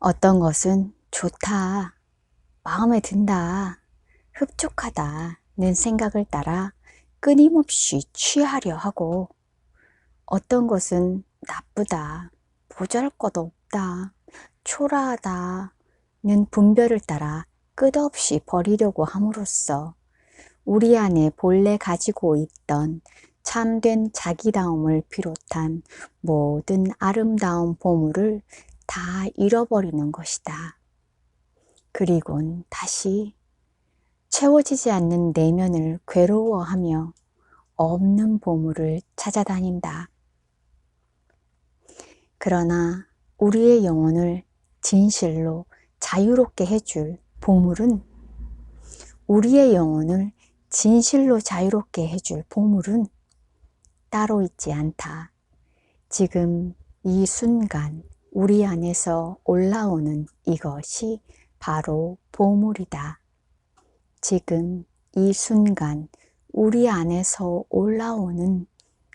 어떤 것은 좋다, 마음에 든다, 흡족하다는 생각을 따라 끊임없이 취하려 하고, 어떤 것은 나쁘다, 보잘것없다, 초라하다는 분별을 따라 끝없이 버리려고 함으로써 우리 안에 본래 가지고 있던 참된 자기다움을 비롯한 모든 아름다운 보물을 다 잃어버리는 것이다. 그리곤 다시 채워지지 않는 내면을 괴로워하며 없는 보물을 찾아다닌다. 그러나 우리의 영혼을 진실로 자유롭게 해줄 보물은, 우리의 영혼을 진실로 자유롭게 해줄 보물은 따로 있지 않다. 지금 이 순간 우리 안에서 올라오는 이것이 바로 보물이다. 지금 이 순간 우리 안에서 올라오는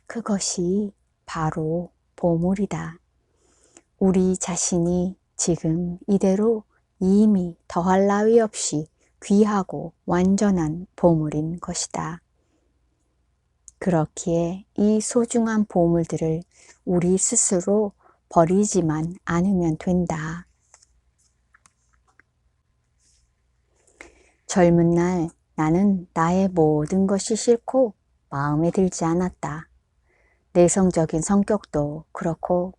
그것이 바로 보물이다. 우리 자신이 지금 이대로 이미 더할 나위 없이 귀하고 완전한 보물인 것이다. 그렇기에 이 소중한 보물들을 우리 스스로 버리지만 않으면 된다. 젊은 날 나는 나의 모든 것이 싫고 마음에 들지 않았다. 내성적인 성격도 그렇고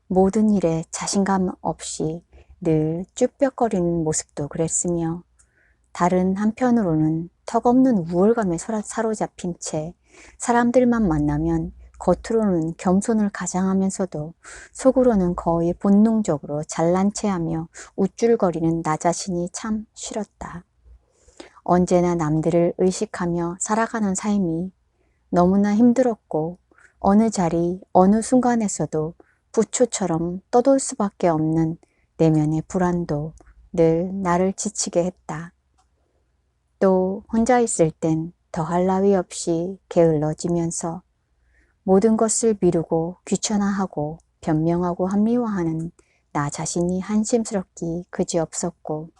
모든 일에 자신감 없이 늘 쭈뼛거리는 모습도 그랬으며, 다른 한편으로는 턱없는 우월감에 사로잡힌 채 사람들만 만나면 겉으로는 겸손을 가장하면서도 속으로는 거의 본능적으로 잘난 체하며 우쭐거리는 나 자신이 참 싫었다. 언제나 남들을 의식하며 살아가는 삶이 너무나 힘들었고, 어느 자리 어느 순간에서도 부초처럼 떠돌 수밖에 없는 내면의 불안도 늘 나를 지치게 했다. 또 혼자 있을 땐 더할 나위 없이 게을러지면서 모든 것을 미루고 귀찮아하고 변명하고 합리화하는 나 자신이 한심스럽기 그지없었고,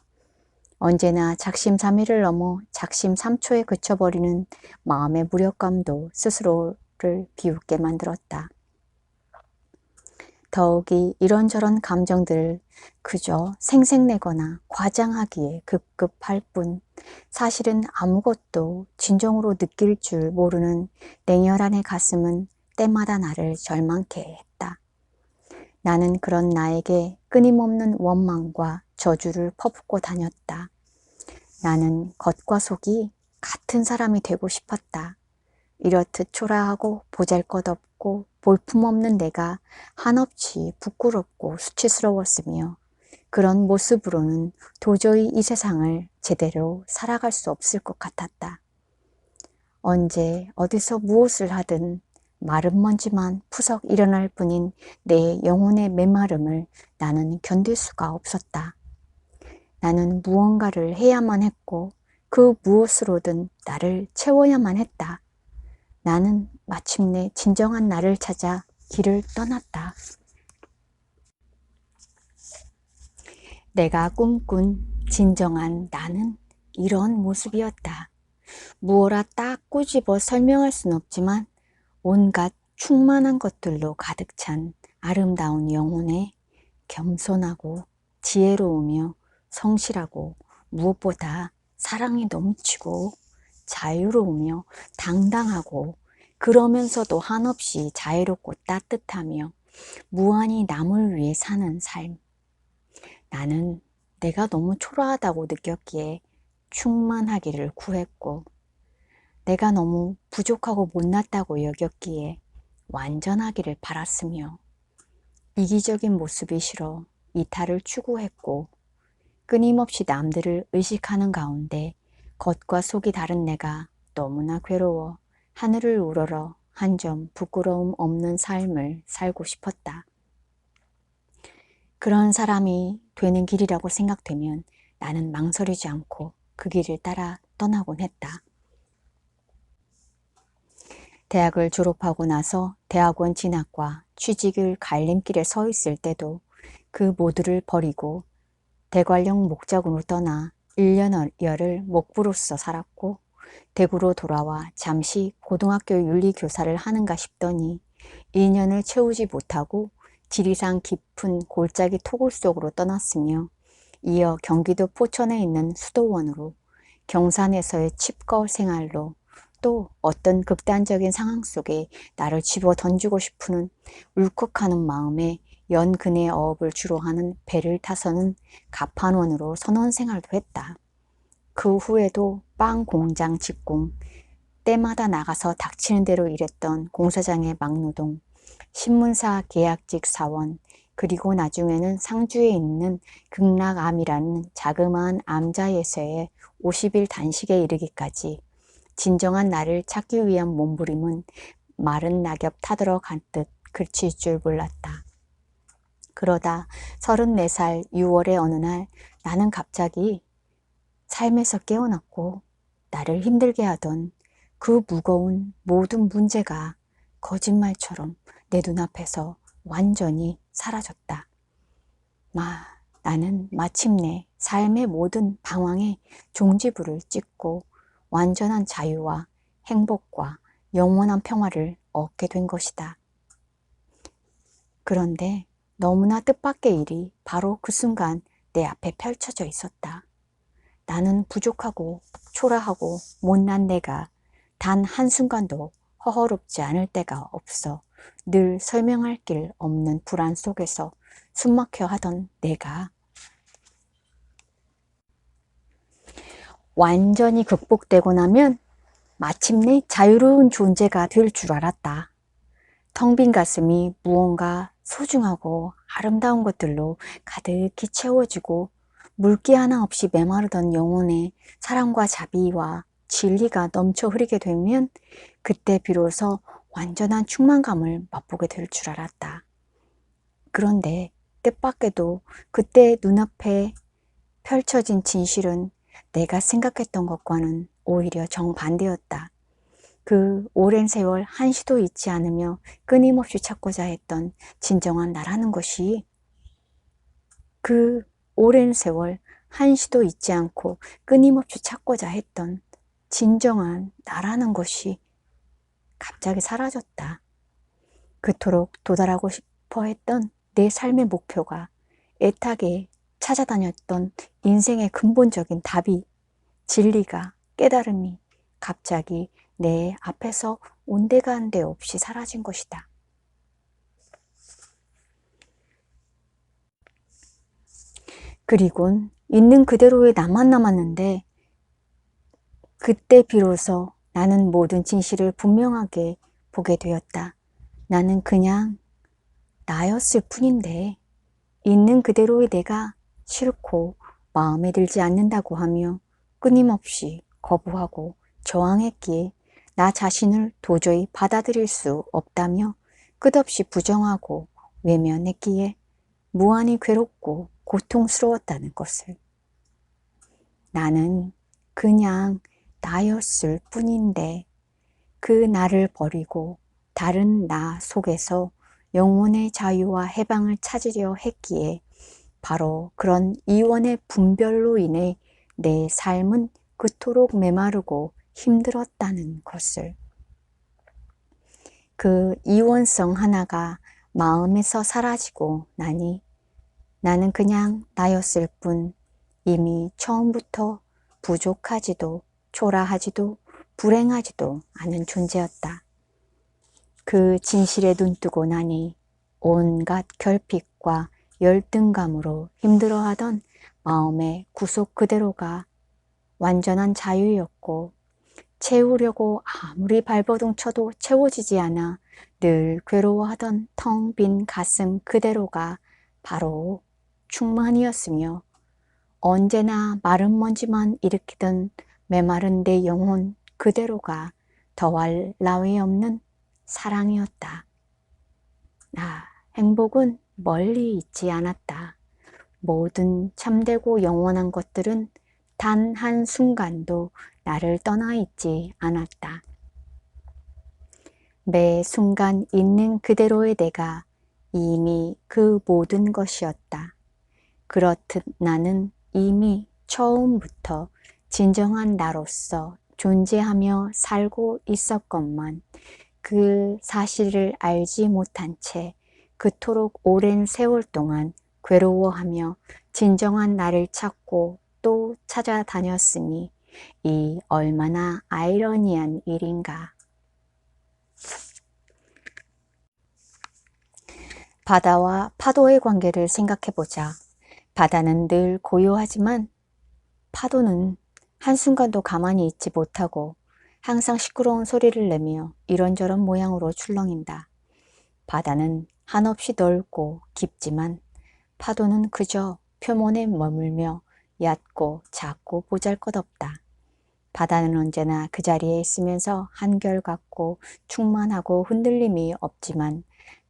언제나 작심삼일을 넘어 작심삼초에 그쳐버리는 마음의 무력감도 스스로를 비웃게 만들었다. 더욱이 이런저런 감정들을 그저 생색내거나 과장하기에 급급할 뿐 사실은 아무것도 진정으로 느낄 줄 모르는 냉혈한의 가슴은 때마다 나를 절망케 했다. 나는 그런 나에게 끊임없는 원망과 저주를 퍼붓고 다녔다. 나는 겉과 속이 같은 사람이 되고 싶었다. 이렇듯 초라하고 보잘것없고 볼품없는 내가 한없이 부끄럽고 수치스러웠으며, 그런 모습으로는 도저히 이 세상을 제대로 살아갈 수 없을 것 같았다. 언제 어디서 무엇을 하든 마른 먼지만 푸석 일어날 뿐인 내 영혼의 메마름을 나는 견딜 수가 없었다. 나는 무언가를 해야만 했고 그 무엇으로든 나를 채워야만 했다. 나는 마침내 진정한 나를 찾아 길을 떠났다. 내가 꿈꾼 진정한 나는 이런 모습이었다. 무어라 딱 꼬집어 설명할 순 없지만 온갖 충만한 것들로 가득 찬 아름다운 영혼에 겸손하고 지혜로우며 성실하고 무엇보다 사랑이 넘치고 자유로우며 당당하고, 그러면서도 한없이 자애롭고 따뜻하며 무한히 남을 위해 사는 삶. 나는 내가 너무 초라하다고 느꼈기에 충만하기를 구했고, 내가 너무 부족하고 못났다고 여겼기에 완전하기를 바랐으며, 이기적인 모습이 싫어 이탈을 추구했고, 끊임없이 남들을 의식하는 가운데 겉과 속이 다른 내가 너무나 괴로워 하늘을 우러러 한 점 부끄러움 없는 삶을 살고 싶었다. 그런 사람이 되는 길이라고 생각되면 나는 망설이지 않고 그 길을 따라 떠나곤 했다. 대학을 졸업하고 나서 대학원 진학과 취직을 갈림길에 서 있을 때도 그 모두를 버리고 대관령 목작으로 떠나 1년여를 목부로서 살았고 대구로 돌아와 잠시 고등학교 윤리교사를 하는가 싶더니 2년을 채우지 못하고 지리산 깊은 골짜기 토굴 속으로 떠났으며 이어 경기도 포천에 있는 수도원으로 경산에서의 칩거 생활로 또 어떤 극단적인 상황 속에 나를 집어 던지고 싶은 울컥하는 마음에 연근의 어업을 주로 하는 배를 타서는 갑판원으로 선원 생활도 했다. 그 후에도 빵 공장 직공, 때마다 나가서 닥치는 대로 일했던 공사장의 막노동, 신문사 계약직 사원, 그리고 나중에는 상주에 있는 극락암이라는 자그마한 암자에서의 50일 단식에 이르기까지 진정한 나를 찾기 위한 몸부림은 마른 낙엽 타들어 간듯 그칠 줄 몰랐다. 그러다 34살 6월의 어느 날 나는 갑자기 삶에서 깨어났고 나를 힘들게 하던 그 무거운 모든 문제가 거짓말처럼 내 눈앞에서 완전히 사라졌다. 나는 마침내 삶의 모든 방황에 종지부를 찍고 완전한 자유와 행복과 영원한 평화를 얻게 된 것이다. 그런데 너무나 뜻밖의 일이 바로 그 순간 내 앞에 펼쳐져 있었다. 나는 부족하고 초라하고 못난 내가 단 한순간도 허허롭지 않을 때가 없어 늘 설명할 길 없는 불안 속에서 숨막혀 하던 내가 완전히 극복되고 나면 마침내 자유로운 존재가 될 줄 알았다. 텅 빈 가슴이 무언가 소중하고 아름다운 것들로 가득히 채워지고 물기 하나 없이 메마르던 영혼에 사랑과 자비와 진리가 넘쳐 흐르게 되면 그때 비로소 완전한 충만감을 맛보게 될 줄 알았다. 그런데 뜻밖에도 그때 눈앞에 펼쳐진 진실은 내가 생각했던 것과는 오히려 정반대였다. 그 오랜 세월 한시도 잊지 않으며 끊임없이 찾고자 했던 진정한 나라는 것이 그 오랜 세월 한시도 잊지 않고 끊임없이 찾고자 했던 진정한 나라는 것이 갑자기 사라졌다. 그토록 도달하고 싶어 했던 내 삶의 목표가 애타게 찾아다녔던 인생의 근본적인 답이 진리가 깨달음이 갑자기 내 앞에서 온데간데 없이 사라진 것이다. 그리곤 있는 그대로의 나만 남았는데 그때 비로소 나는 모든 진실을 분명하게 보게 되었다. 나는 그냥 나였을 뿐인데 있는 그대로의 내가 싫고 마음에 들지 않는다고 하며 끊임없이 거부하고 저항했기에 나 자신을 도저히 받아들일 수 없다며 끝없이 부정하고 외면했기에 무한히 괴롭고 고통스러웠다는 것을. 나는 그냥 나였을 뿐인데 그 나를 버리고 다른 나 속에서 영혼의 자유와 해방을 찾으려 했기에 바로 그런 이원의 분별로 인해 내 삶은 그토록 메마르고 힘들었다는 것을. 그 이원성 하나가 마음에서 사라지고 나니 나는 그냥 나였을 뿐 이미 처음부터 부족하지도 초라하지도 불행하지도 않은 존재였다. 그 진실에 눈뜨고 나니 온갖 결핍과 열등감으로 힘들어하던 마음의 구속 그대로가 완전한 자유였고 채우려고 아무리 발버둥 쳐도 채워지지 않아 늘 괴로워하던 텅 빈 가슴 그대로가 바로 충만이었으며 언제나 마른 먼지만 일으키던 메마른 내 영혼 그대로가 더할 나위 없는 사랑이었다. 행복은 멀리 있지 않았다. 모든 참되고 영원한 것들은 단 한순간도 나를 떠나 있지 않았다. 매 순간 있는 그대로의 내가 이미 그 모든 것이었다. 그렇듯 나는 이미 처음부터 진정한 나로서 존재하며 살고 있었건만 그 사실을 알지 못한 채 그토록 오랜 세월 동안 괴로워하며 진정한 나를 찾고 또 찾아다녔으니 이 얼마나 아이러니한 일인가. 바다와 파도의 관계를 생각해보자. 바다는 늘 고요하지만 파도는 한순간도 가만히 있지 못하고 항상 시끄러운 소리를 내며 이런저런 모양으로 출렁인다. 바다는 한없이 넓고 깊지만 파도는 그저 표면에 머물며 얕고 작고 보잘것없다. 바다는 언제나 그 자리에 있으면서 한결같고 충만하고 흔들림이 없지만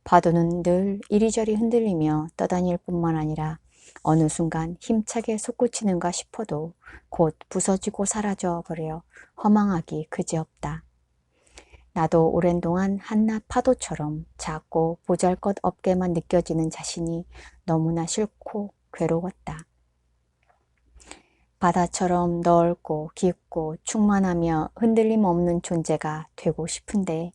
파도는 늘 이리저리 흔들리며 떠다닐 뿐만 아니라 어느 순간 힘차게 솟구치는가 싶어도 곧 부서지고 사라져 버려 허망하기 그지없다. 나도 오랜 동안 한낱 파도처럼 작고 보잘것없게만 느껴지는 자신이 너무나 싫고 괴로웠다. 바다처럼 넓고 깊고 충만하며 흔들림 없는 존재가 되고 싶은데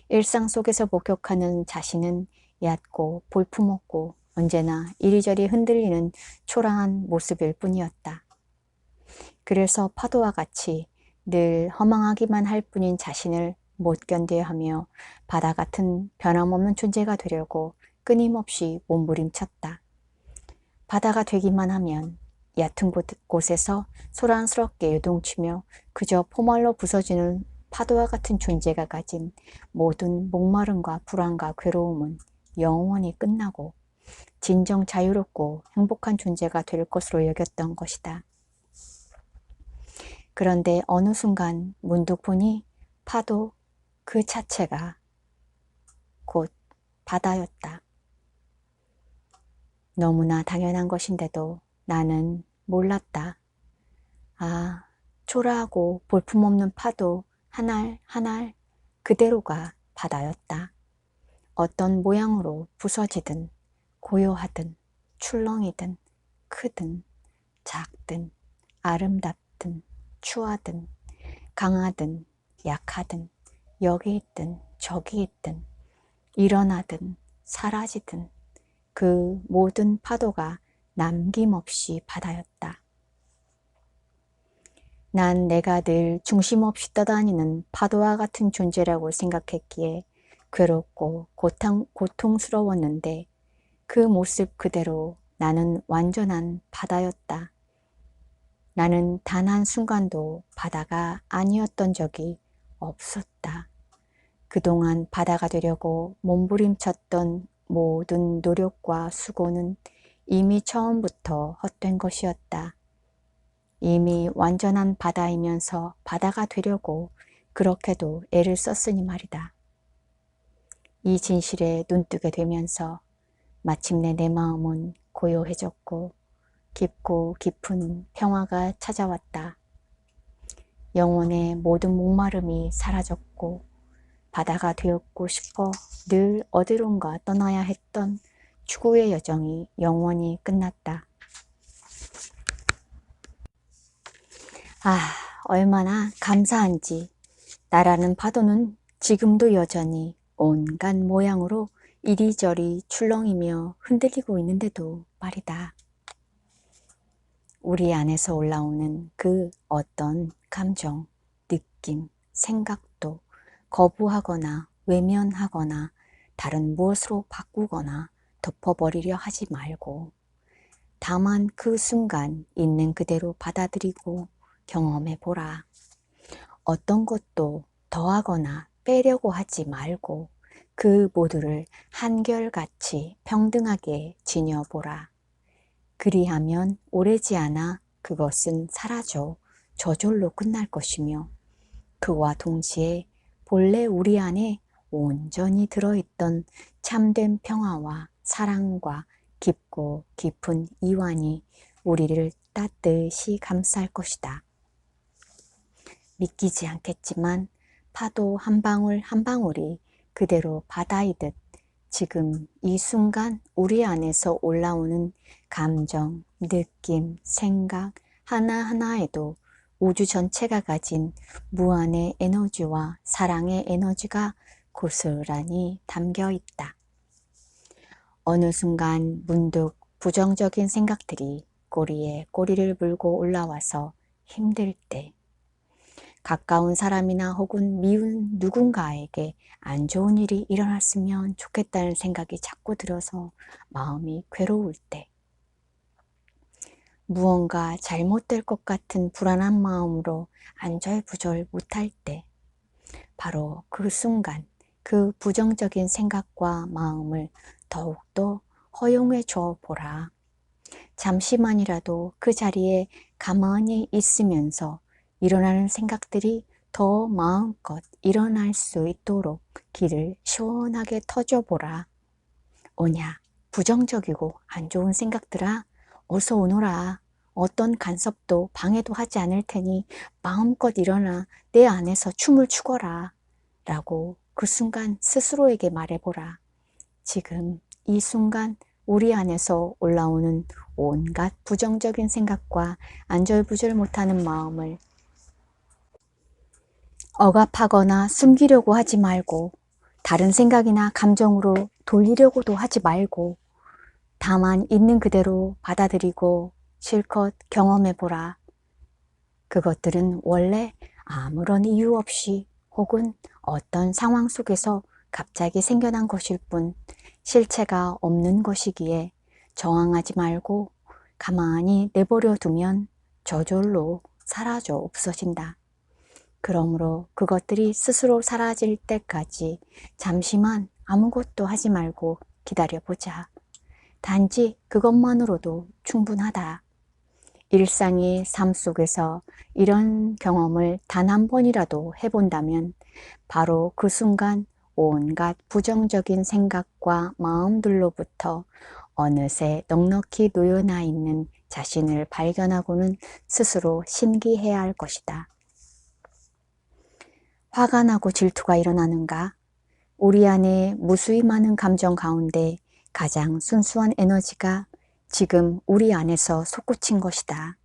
일상 속에서 목격하는 자신은 얕고 볼품없고 언제나 이리저리 흔들리는 초라한 모습일 뿐이었다. 그래서 파도와 같이 늘 허망하기만 할 뿐인 자신을 못 견뎌야 하며 바다 같은 변함없는 존재가 되려고 끊임없이 몸부림쳤다. 바다가 되기만 하면 얕은 곳에서 소란스럽게 요동치며 그저 포말로 부서지는 파도와 같은 존재가 가진 모든 목마름과 불안과 괴로움은 영원히 끝나고 진정 자유롭고 행복한 존재가 될 것으로 여겼던 것이다. 그런데 어느 순간 문득 보니 파도 그 자체가 곧 바다였다. 너무나 당연한 것인데도 나는 몰랐다. 아, 초라하고 볼품없는 파도 한 알 한 알 그대로가 바다였다. 어떤 모양으로 부서지든 고요하든 출렁이든 크든 작든 아름답든 추하든 강하든 약하든 여기 있든 저기 있든 일어나든 사라지든 그 모든 파도가 남김없이 바다였다. 난 내가 늘 중심 없이 떠다니는 파도와 같은 존재라고 생각했기에 괴롭고 고통스러웠는데 그 모습 그대로 나는 완전한 바다였다. 나는 단 한순간도 바다가 아니었던 적이 없었다. 그동안 바다가 되려고 몸부림쳤던 모든 노력과 수고는 이미 처음부터 헛된 것이었다. 이미 완전한 바다이면서 바다가 되려고 그렇게도 애를 썼으니 말이다. 이 진실에 눈뜨게 되면서 마침내 내 마음은 고요해졌고 깊고 깊은 평화가 찾아왔다. 영혼의 모든 목마름이 사라졌고 바다가 되었고 싶어 늘 어디론가 떠나야 했던 추구의 여정이 영원히 끝났다. 아, 얼마나 감사한지 나라는 파도는 지금도 여전히 온갖 모양으로 이리저리 출렁이며 흔들리고 있는데도 말이다. 우리 안에서 올라오는 그 어떤 감정, 느낌, 생각도 거부하거나 외면하거나 다른 무엇으로 바꾸거나 덮어버리려 하지 말고 다만 그 순간 있는 그대로 받아들이고 경험해보라. 어떤 것도 더하거나 빼려고 하지 말고 그 모두를 한결같이 평등하게 지녀보라. 그리하면 오래지 않아 그것은 사라져 저절로 끝날 것이며 그와 동시에 본래 우리 안에 온전히 들어있던 참된 평화와 사랑과 깊고 깊은 이완이 우리를 따뜻이 감쌀 것이다. 믿기지 않겠지만 파도 한 방울 한 방울이 그대로 바다이듯 지금 이 순간 우리 안에서 올라오는 감정, 느낌, 생각 하나하나에도 우주 전체가 가진 무한의 에너지와 사랑의 에너지가 고스란히 담겨 있다. 어느 순간 문득 부정적인 생각들이 꼬리에 꼬리를 물고 올라와서 힘들 때, 가까운 사람이나 혹은 미운 누군가에게 안 좋은 일이 일어났으면 좋겠다는 생각이 자꾸 들어서 마음이 괴로울 때, 무언가 잘못될 것 같은 불안한 마음으로 안절부절 못할 때, 바로 그 순간 그 부정적인 생각과 마음을 더욱더 허용해 줘 보라. 잠시만이라도 그 자리에 가만히 있으면서 일어나는 생각들이 더 마음껏 일어날 수 있도록 길을 시원하게 터줘보라. 오냐, 부정적이고 안 좋은 생각들아, 어서 오너라. 어떤 간섭도 방해도 하지 않을 테니 마음껏 일어나 내 안에서 춤을 추거라. 라고 그 순간 스스로에게 말해보라. 지금 이 순간 우리 안에서 올라오는 온갖 부정적인 생각과 안절부절 못하는 마음을 억압하거나 숨기려고 하지 말고, 다른 생각이나 감정으로 돌리려고도 하지 말고, 다만 있는 그대로 받아들이고 실컷 경험해보라. 그것들은 원래 아무런 이유 없이 혹은 어떤 상황 속에서 갑자기 생겨난 것일 뿐 실체가 없는 것이기에 저항하지 말고 가만히 내버려 두면 저절로 사라져 없어진다. 그러므로 그것들이 스스로 사라질 때까지 잠시만 아무것도 하지 말고 기다려보자. 단지 그것만으로도 충분하다. 일상의 삶 속에서 이런 경험을 단 한 번이라도 해본다면 바로 그 순간 온갖 부정적인 생각과 마음들로부터 어느새 넉넉히 놓여나 있는 자신을 발견하고는 스스로 신기해야 할 것이다. 화가 나고 질투가 일어나는가? 우리 안에 무수히 많은 감정 가운데 가장 순수한 에너지가 지금 우리 안에서 솟구친 것이다.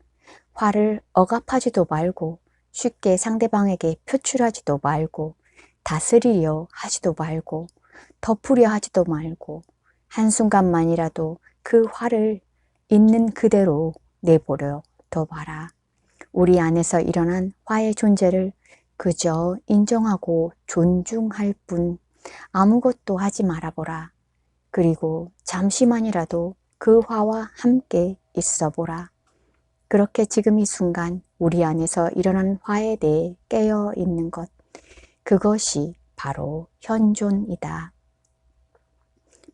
화를 억압하지도 말고 쉽게 상대방에게 표출하지도 말고 다스리려 하지도 말고 덮으려 하지도 말고 한순간만이라도 그 화를 있는 그대로 내버려 둬봐라. 우리 안에서 일어난 화의 존재를 그저 인정하고 존중할 뿐 아무것도 하지 말아보라. 그리고 잠시만이라도 그 화와 함께 있어보라. 그렇게 지금 이 순간 우리 안에서 일어난 화에 대해 깨어 있는 것, 그것이 바로 현존이다.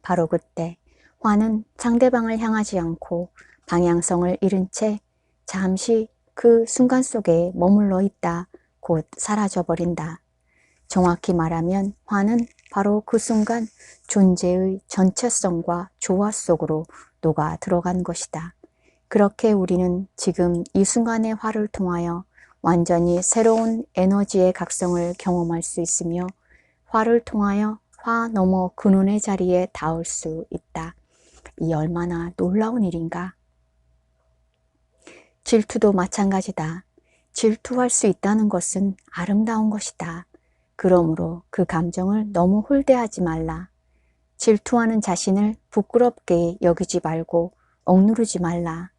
바로 그때 화는 상대방을 향하지 않고 방향성을 잃은 채 잠시 그 순간 속에 머물러 있다 곧 사라져버린다. 정확히 말하면 화는 바로 그 순간 존재의 전체성과 조화 속으로 녹아 들어간 것이다. 그렇게 우리는 지금 이 순간의 화를 통하여 완전히 새로운 에너지의 각성을 경험할 수 있으며 화를 통하여 화 너머 근원의 자리에 닿을 수 있다. 이 얼마나 놀라운 일인가? 질투도 마찬가지다. 질투할 수 있다는 것은 아름다운 것이다. 그러므로 그 감정을 너무 홀대하지 말라. 질투하는 자신을 부끄럽게 여기지 말고 억누르지 말라.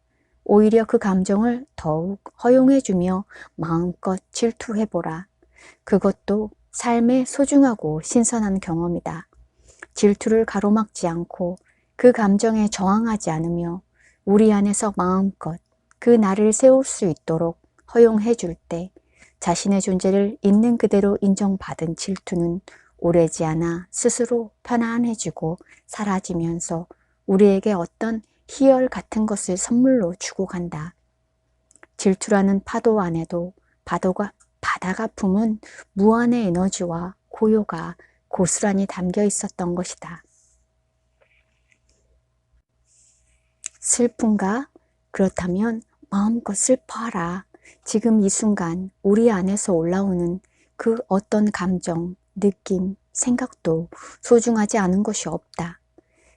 오히려 그 감정을 더욱 허용해주며 마음껏 질투해보라. 그것도 삶의 소중하고 신선한 경험이다. 질투를 가로막지 않고 그 감정에 저항하지 않으며 우리 안에서 마음껏 그 나를 세울 수 있도록 허용해 줄 때 자신의 존재를 있는 그대로 인정받은 질투는 오래지 않아 스스로 편안해지고 사라지면서 우리에게 어떤 희열 같은 것을 선물로 주고 간다. 질투라는 파도 안에도 바다가 품은 무한의 에너지와 고요가 고스란히 담겨 있었던 것이다. 슬픈가? 그렇다면 마음껏 슬퍼하라. 지금 이 순간 우리 안에서 올라오는 그 어떤 감정, 느낌, 생각도 소중하지 않은 것이 없다.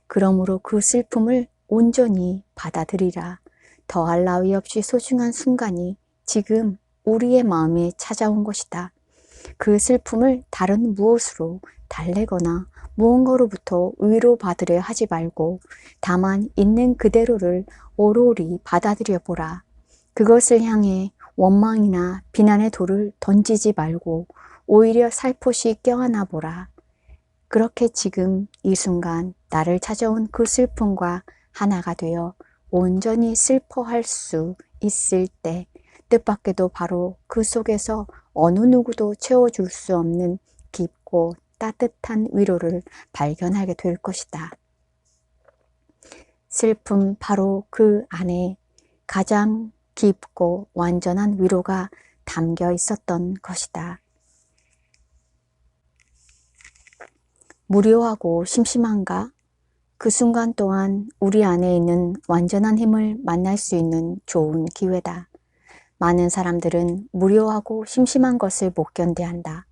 그러므로 그 슬픔을 온전히 받아들이라. 더할 나위 없이 소중한 순간이 지금 우리의 마음에 찾아온 것이다. 그 슬픔을 다른 무엇으로 달래거나 무언가로부터 위로받으려 하지 말고 다만 있는 그대로를 오롯이 받아들여 보라. 그것을 향해 원망이나 비난의 돌을 던지지 말고 오히려 살포시 껴안아 보라. 그렇게 지금 이 순간 나를 찾아온 그 슬픔과 하나가 되어 온전히 슬퍼할 수 있을 때 뜻밖에도 바로 그 속에서 어느 누구도 채워줄 수 없는 깊고 따뜻한 위로를 발견하게 될 것이다. 슬픔 바로 그 안에 가장 깊고 완전한 위로가 담겨 있었던 것이다. 무료하고 심심한가? 그 순간 또한 우리 안에 있는 완전한 힘을 만날 수 있는 좋은 기회다. 많은 사람들은 무료하고 심심한 것을 못 견뎌한다.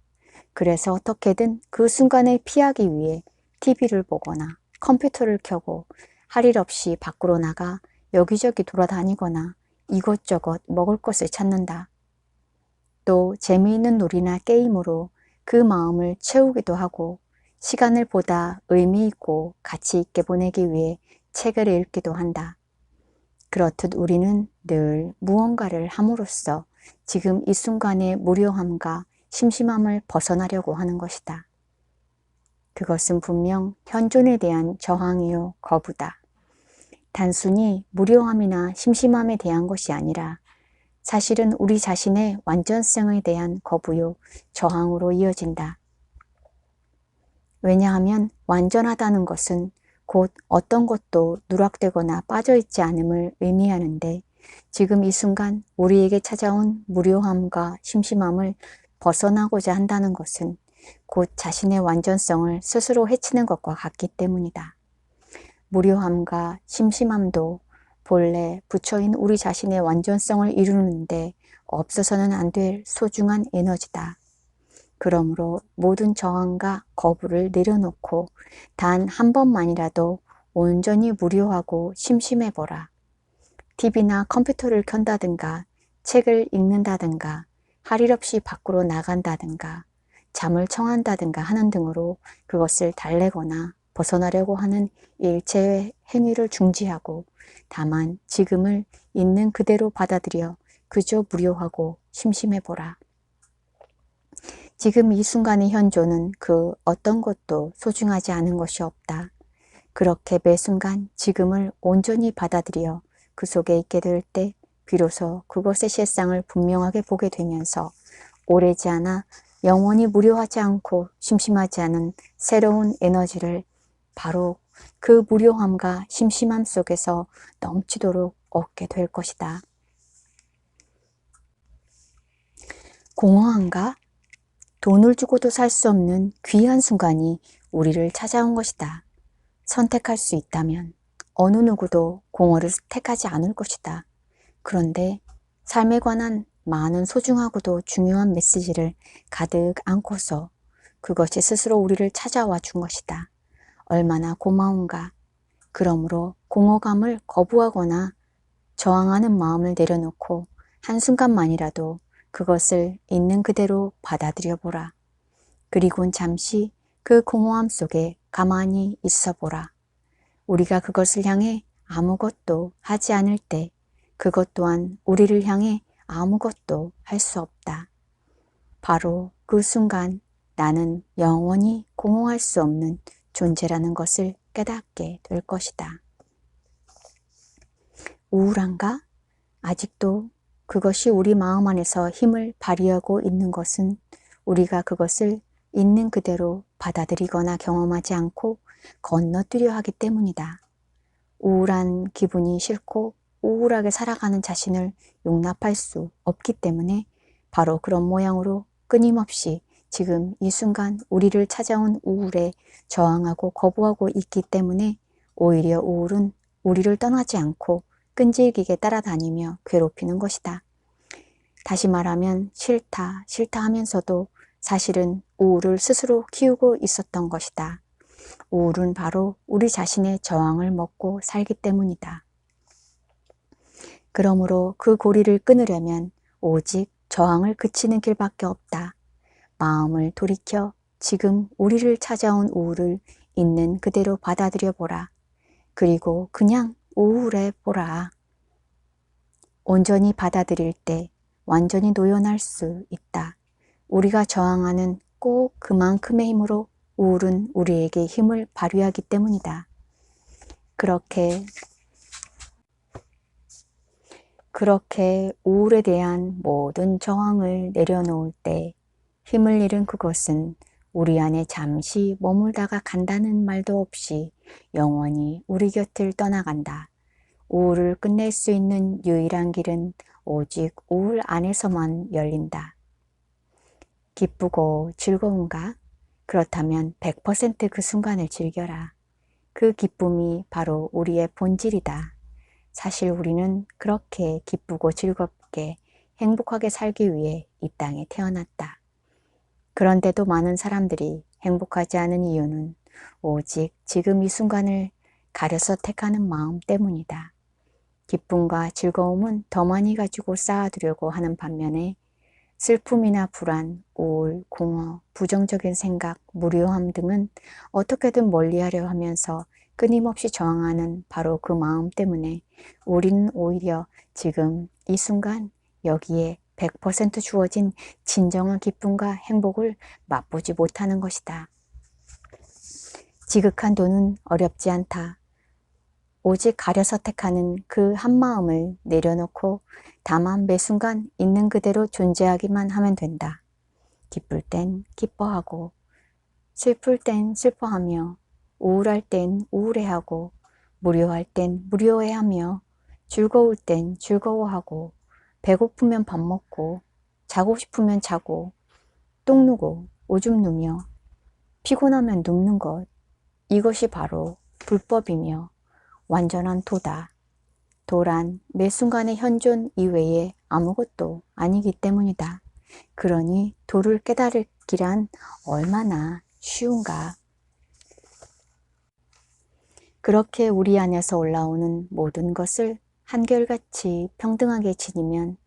그래서 어떻게든 그 순간을 피하기 위해 TV를 보거나 컴퓨터를 켜고 할 일 없이 밖으로 나가 여기저기 돌아다니거나 이것저것 먹을 것을 찾는다. 또 재미있는 놀이나 게임으로 그 마음을 채우기도 하고 시간을 보다 의미 있고 가치 있게 보내기 위해 책을 읽기도 한다. 그렇듯 우리는 늘 무언가를 함으로써 지금 이 순간의 무료함과 심심함을 벗어나려고 하는 것이다. 그것은 분명 현존에 대한 저항이요 거부다. 단순히 무료함이나 심심함에 대한 것이 아니라 사실은 우리 자신의 완전성에 대한 거부요 저항으로 이어진다. 왜냐하면 완전하다는 것은 곧 어떤 것도 누락되거나 빠져있지 않음을 의미하는데 지금 이 순간 우리에게 찾아온 무료함과 심심함을 벗어나고자 한다는 것은 곧 자신의 완전성을 스스로 해치는 것과 같기 때문이다. 무료함과 심심함도 본래 부처인 우리 자신의 완전성을 이루는데 없어서는 안 될 소중한 에너지다. 그러므로 모든 저항과 거부를 내려놓고 단 한 번만이라도 온전히 무료하고 심심해보라. TV나 컴퓨터를 켠다든가 책을 읽는다든가 할 일 없이 밖으로 나간다든가 잠을 청한다든가 하는 등으로 그것을 달래거나 벗어나려고 하는 일체의 행위를 중지하고 다만 지금을 있는 그대로 받아들여 그저 무료하고 심심해보라. 지금 이 순간의 현존은 그 어떤 것도 소중하지 않은 것이 없다. 그렇게 매 순간 지금을 온전히 받아들여 그 속에 있게 될 때 비로소 그것의 실상을 분명하게 보게 되면서 오래지 않아 영원히 무료하지 않고 심심하지 않은 새로운 에너지를 바로 그 무료함과 심심함 속에서 넘치도록 얻게 될 것이다. 공허한가? 돈을 주고도 살 수 없는 귀한 순간이 우리를 찾아온 것이다. 선택할 수 있다면 어느 누구도 공허를 택하지 않을 것이다. 그런데 삶에 관한 많은 소중하고도 중요한 메시지를 가득 안고서 그것이 스스로 우리를 찾아와 준 것이다. 얼마나 고마운가. 그러므로 공허감을 거부하거나 저항하는 마음을 내려놓고 한순간만이라도 그것을 있는 그대로 받아들여 보라. 그리곤 잠시 그 공허함 속에 가만히 있어 보라. 우리가 그것을 향해 아무것도 하지 않을 때 그것 또한 우리를 향해 아무것도 할 수 없다. 바로 그 순간 나는 영원히 공허할 수 없는 존재라는 것을 깨닫게 될 것이다. 우울한가? 아직도 그것이 우리 마음 안에서 힘을 발휘하고 있는 것은 우리가 그것을 있는 그대로 받아들이거나 경험하지 않고 건너뛰려 하기 때문이다. 우울한 기분이 싫고 우울하게 살아가는 자신을 용납할 수 없기 때문에 바로 그런 모양으로 끊임없이 지금 이 순간 우리를 찾아온 우울에 저항하고 거부하고 있기 때문에 오히려 우울은 우리를 떠나지 않고 끈질기게 따라다니며 괴롭히는 것이다. 다시 말하면 싫다, 싫다 하면서도 사실은 우울을 스스로 키우고 있었던 것이다. 우울은 바로 우리 자신의 저항을 먹고 살기 때문이다. 그러므로 그 고리를 끊으려면 오직 저항을 그치는 길밖에 없다. 마음을 돌이켜 지금 우리를 찾아온 우울을 있는 그대로 받아들여 보라. 그리고 그냥 우울해 보라. 온전히 받아들일 때 완전히 노연할 수 있다. 우리가 저항하는 꼭 그만큼의 힘으로 우울은 우리에게 힘을 발휘하기 때문이다. 그렇게 우울에 대한 모든 저항을 내려놓을 때 힘을 잃은 그것은 우리 안에 잠시 머물다가 간다는 말도 없이 영원히 우리 곁을 떠나간다. 우울을 끝낼 수 있는 유일한 길은 오직 우울 안에서만 열린다. 기쁘고 즐거운가? 그렇다면 100% 그 순간을 즐겨라. 그 기쁨이 바로 우리의 본질이다. 사실 우리는 그렇게 기쁘고 즐겁게 행복하게 살기 위해 이 땅에 태어났다. 그런데도 많은 사람들이 행복하지 않은 이유는 오직 지금 이 순간을 가려서 택하는 마음 때문이다. 기쁨과 즐거움은 더 많이 가지고 쌓아두려고 하는 반면에 슬픔이나 불안, 우울, 공허, 부정적인 생각, 무료함 등은 어떻게든 멀리하려 하면서 끊임없이 저항하는 바로 그 마음 때문에 우리는 오히려 지금 이 순간 여기에 100% 주어진 진정한 기쁨과 행복을 맛보지 못하는 것이다. 지극한 도는 어렵지 않다. 오직 가려서 택하는 그 한마음을 내려놓고 다만 매 순간 있는 그대로 존재하기만 하면 된다. 기쁠 땐 기뻐하고, 슬플 땐 슬퍼하며, 우울할 땐 우울해하고, 무료할 땐 무료해하며, 즐거울 땐 즐거워하고, 배고프면 밥 먹고, 자고 싶으면 자고, 똥 누고, 오줌 누며, 피곤하면 눕는 것, 이것이 바로 불법이며 완전한 도다. 도란 매 순간의 현존 이외에 아무것도 아니기 때문이다. 그러니 도를 깨달기란 얼마나 쉬운가. 그렇게 우리 안에서 올라오는 모든 것을 한결같이 평등하게 지니면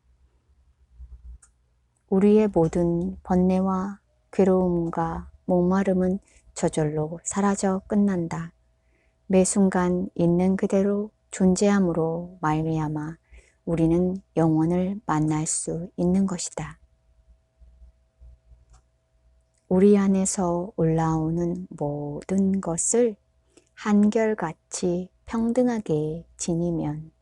우리의 모든 번뇌와 괴로움과 목마름은 저절로 사라져 끝난다. 매 순간 있는 그대로 존재함으로 말미암아 우리는 영원을 만날 수 있는 것이다. 우리 안에서 올라오는 모든 것을 한결같이 평등하게 지니면